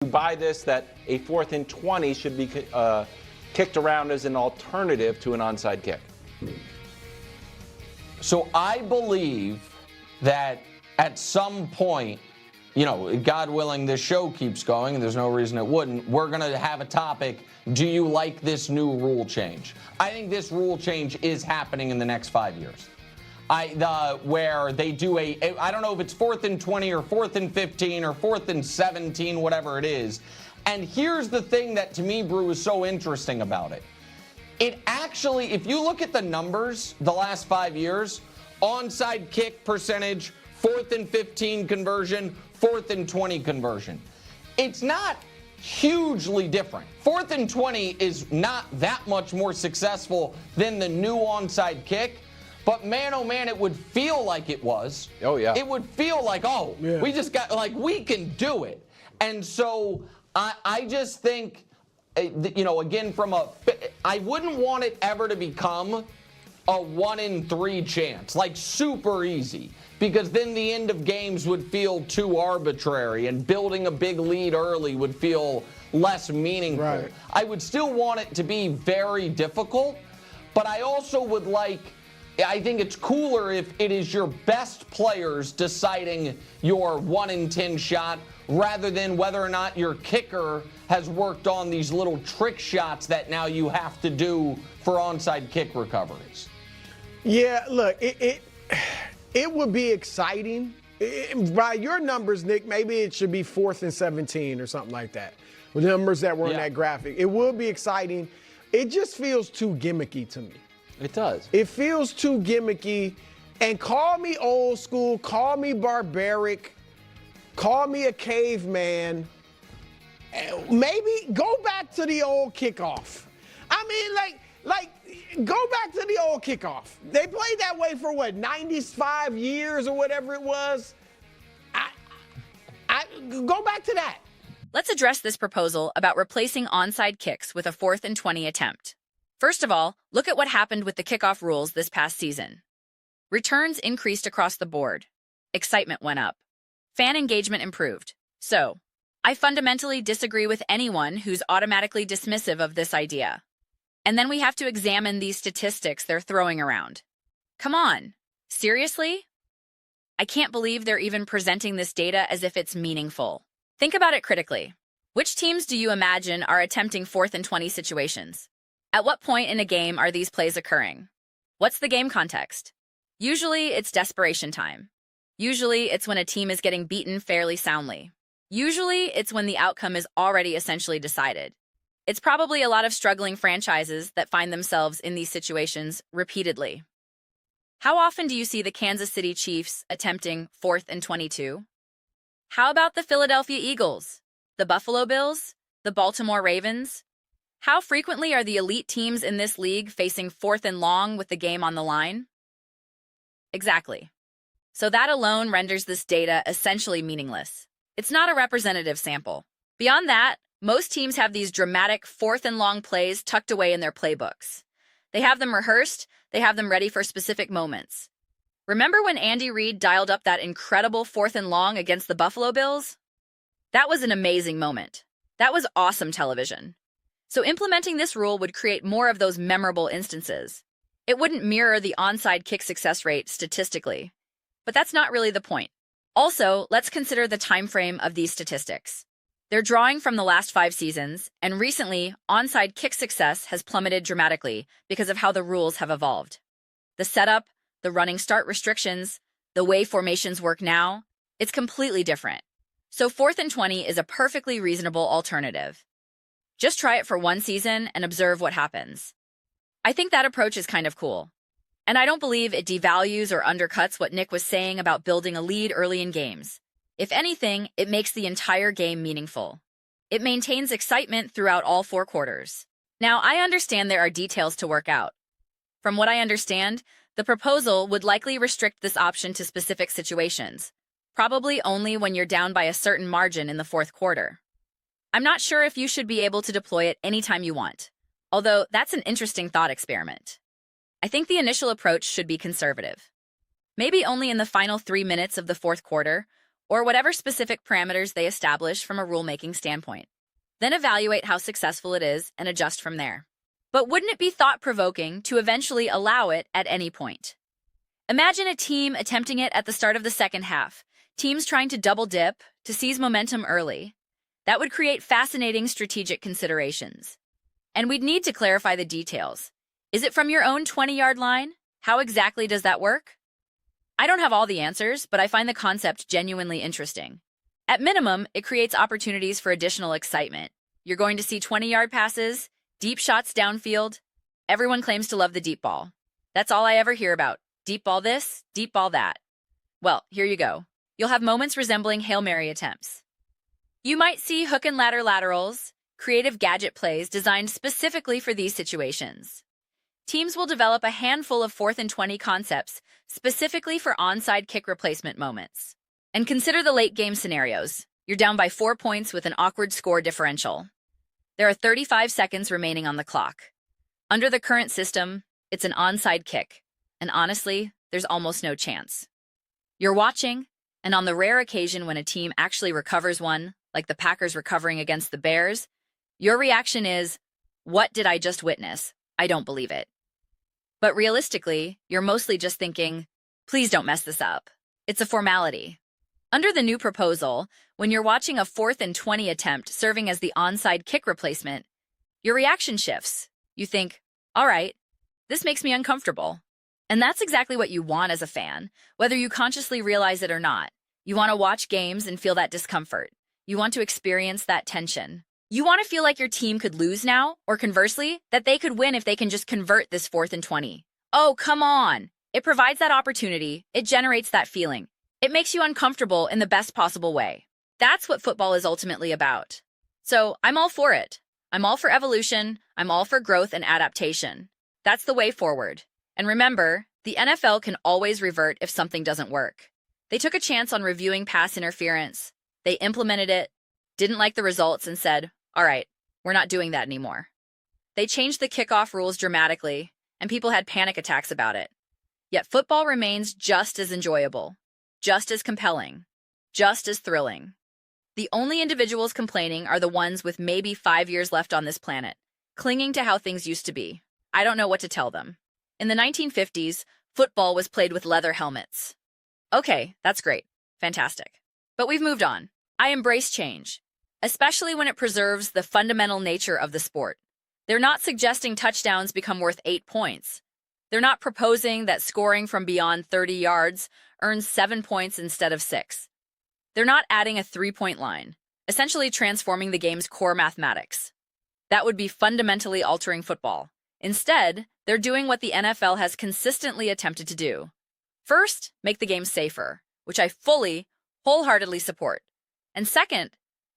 buy this, that a 4th and 20 should be kicked around as an alternative to an onside kick? So I believe that at some point, you know, God willing, this show keeps going, and there's no reason it wouldn't, we're going to have a topic, do you like this new rule change? I think this rule change is happening in the next 5 years. Where they do I don't know if it's 4th and 20 or 4th and 15 or 4th and 17, whatever it is. And here's the thing that to me, Brew, is so interesting about it. It actually, if you look at the numbers the last 5 years, onside kick percentage, 4th and 15 conversion, 4th and 20 conversion. It's not hugely different. 4th and 20 is not that much more successful than the new onside kick. But man, oh man, it would feel like it was. Oh, yeah. It would feel like, we just got, like, we can do it. And so I just think, you know, again, I wouldn't want it ever to become a 1 in 3 chance, like super easy, because then the end of games would feel too arbitrary and building a big lead early would feel less meaningful. Right. I would still want it to be very difficult, but I also would I think it's cooler if it is your best players deciding your 1 in 10 shot rather than whether or not your kicker has worked on these little trick shots that now you have to do for onside kick recoveries. Yeah, look, it would be exciting. By your numbers, Nick, maybe it should be 4th and 17 or something like that. With the numbers that were in that graphic. It would be exciting. It just feels too gimmicky to me. It does. It feels too gimmicky. And call me old school, call me barbaric, call me a caveman. Maybe go back to the old kickoff. I mean, go back to the old kickoff. They played that way for what, 95 years or whatever it was? Go back to that. Let's address this proposal about replacing onside kicks with a 4th and 20 attempt. First of all, look at what happened with the kickoff rules this past season. Returns increased across the board. Excitement went up. Fan engagement improved. So, I fundamentally disagree with anyone who's automatically dismissive of this idea. And then we have to examine these statistics they're throwing around. Come on, seriously? I can't believe they're even presenting this data as if it's meaningful. Think about it critically. Which teams do you imagine are attempting 4th and 20 situations? At what point in a game are these plays occurring? What's the game context? Usually, it's desperation time. Usually, it's when a team is getting beaten fairly soundly. Usually, it's when the outcome is already essentially decided. It's probably a lot of struggling franchises that find themselves in these situations repeatedly. How often do you see the Kansas City Chiefs attempting 4th and 22? How about the Philadelphia Eagles, the Buffalo Bills, the Baltimore Ravens? How frequently are the elite teams in this league facing 4th and long with the game on the line? Exactly. So that alone renders this data essentially meaningless. It's not a representative sample. Beyond that, most teams have these dramatic 4th and long plays tucked away in their playbooks. They have them rehearsed, they have them ready for specific moments. Remember when Andy Reid dialed up that incredible 4th and long against the Buffalo Bills? That was an amazing moment. That was awesome television. So implementing this rule would create more of those memorable instances. It wouldn't mirror the onside kick success rate statistically. But that's not really the point. Also, let's consider the time frame of these statistics. They're drawing from the last 5 seasons, and recently, onside kick success has plummeted dramatically because of how the rules have evolved. The setup, the running start restrictions, the way formations work now, it's completely different. So 4th and 20 is a perfectly reasonable alternative. Just try it for 1 season and observe what happens. I think that approach is kind of cool. And I don't believe it devalues or undercuts what Nick was saying about building a lead early in games. If anything, it makes the entire game meaningful. It maintains excitement throughout all 4 quarters. Now, I understand there are details to work out. From what I understand, the proposal would likely restrict this option to specific situations, probably only when you're down by a certain margin in the 4th quarter. I'm not sure if you should be able to deploy it anytime you want, although that's an interesting thought experiment. I think the initial approach should be conservative. Maybe only in the final 3 minutes of the 4th quarter, or whatever specific parameters they establish from a rulemaking standpoint. Then evaluate how successful it is and adjust from there. But wouldn't it be thought-provoking to eventually allow it at any point? Imagine a team attempting it at the start of the second half, teams trying to double dip to seize momentum early. That would create fascinating strategic considerations. And we'd need to clarify the details. Is it from your own 20-yard line? How exactly does that work? I don't have all the answers, but I find the concept genuinely interesting. At minimum, it creates opportunities for additional excitement. You're going to see 20-yard passes, deep shots downfield. Everyone claims to love the deep ball. That's all I ever hear about. Deep ball this, deep ball that. Well, here you go. You'll have moments resembling Hail Mary attempts. You might see hook and ladder laterals, creative gadget plays designed specifically for these situations. Teams will develop a handful of 4th and 20 concepts specifically for onside kick replacement moments. And consider the late game scenarios. You're down by 4 points with an awkward score differential. There are 35 seconds remaining on the clock. Under the current system, it's an onside kick, and honestly, there's almost no chance. You're watching, and on the rare occasion when a team actually recovers one, like the Packers recovering against the Bears, your reaction is, "What did I just witness? I don't believe it." But realistically, you're mostly just thinking, "Please don't mess this up." It's a formality. Under the new proposal, when you're watching a 4th and 20 attempt serving as the onside kick replacement, your reaction shifts. You think, all right, this makes me uncomfortable. And that's exactly what you want as a fan, whether you consciously realize it or not. You want to watch games and feel that discomfort. You want to experience that tension. You want to feel like your team could lose now, or conversely, that they could win if they can just convert this 4th and 20. Oh, come on. It provides that opportunity. It generates that feeling. It makes you uncomfortable in the best possible way. That's what football is ultimately about. So I'm all for it. I'm all for evolution. I'm all for growth and adaptation. That's the way forward. And remember, the NFL can always revert if something doesn't work. They took a chance on reviewing pass interference. They implemented it, didn't like the results, and said, all right, we're not doing that anymore. They changed the kickoff rules dramatically, and people had panic attacks about it. Yet football remains just as enjoyable, just as compelling, just as thrilling. The only individuals complaining are the ones with maybe 5 years left on this planet, clinging to how things used to be. I don't know what to tell them. In the 1950s, football was played with leather helmets. Okay, that's great. Fantastic. But we've moved on. I embrace change, especially when it preserves the fundamental nature of the sport. They're not suggesting touchdowns become worth 8 points. They're not proposing that scoring from beyond 30 yards earns 7 points instead of 6. They're not adding a 3-point line, essentially transforming the game's core mathematics. That would be fundamentally altering football. Instead, they're doing what the NFL has consistently attempted to do. First, make the game safer, which I fully, wholeheartedly support. And second,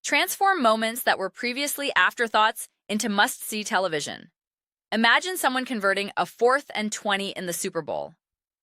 transform moments that were previously afterthoughts into must-see television. Imagine someone converting a 4th and 20 in the Super Bowl.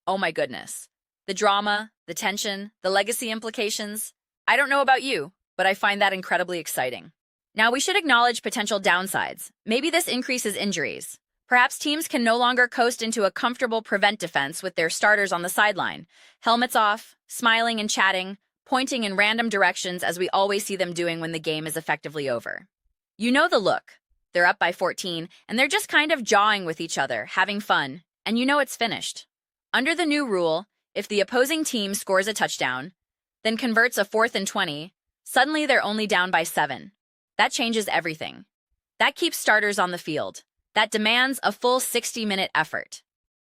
Oh my goodness. The drama, the tension, the legacy implications. I don't know about you, but I find that incredibly exciting. Now, we should acknowledge potential downsides. Maybe this increases injuries. Perhaps teams can no longer coast into a comfortable prevent defense with their starters on the sideline, helmets off, smiling and chatting, pointing in random directions as we always see them doing when the game is effectively over. You know the look. They're up by 14, and they're just kind of jawing with each other, having fun, and you know it's finished. Under the new rule, if the opposing team scores a touchdown, then converts a 4th and 20, suddenly they're only down by 7. That changes everything. That keeps starters on the field. That demands a full 60-minute effort.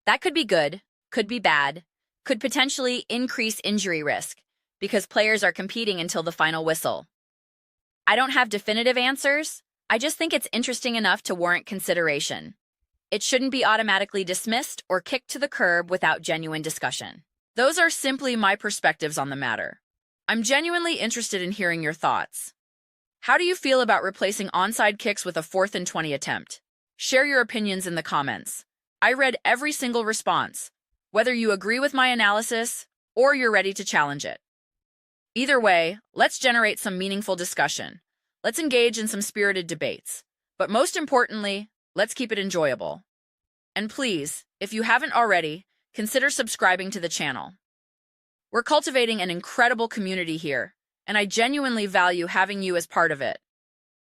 That could be good, could be bad, could potentially increase injury risk because players are competing until the final whistle. I don't have definitive answers. I just think it's interesting enough to warrant consideration. It shouldn't be automatically dismissed or kicked to the curb without genuine discussion. Those are simply my perspectives on the matter. I'm genuinely interested in hearing your thoughts. How do you feel about replacing onside kicks with a 4th and 20 attempt? Share your opinions in the comments. I read every single response, whether you agree with my analysis or you're ready to challenge it. Either way, let's generate some meaningful discussion. Let's engage in some spirited debates. But most importantly, let's keep it enjoyable. And please, if you haven't already, consider subscribing to the channel. We're cultivating an incredible community here, and I genuinely value having you as part of it.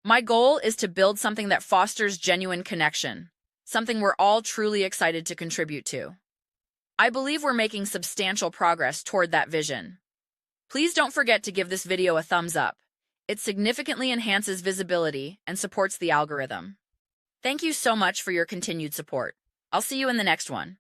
My goal is to build something that fosters genuine connection, something we're all truly excited to contribute to. I believe we're making substantial progress toward that vision. Please don't forget to give this video a thumbs up. It significantly enhances visibility and supports the algorithm. Thank you so much for your continued support. I'll see you in the next one.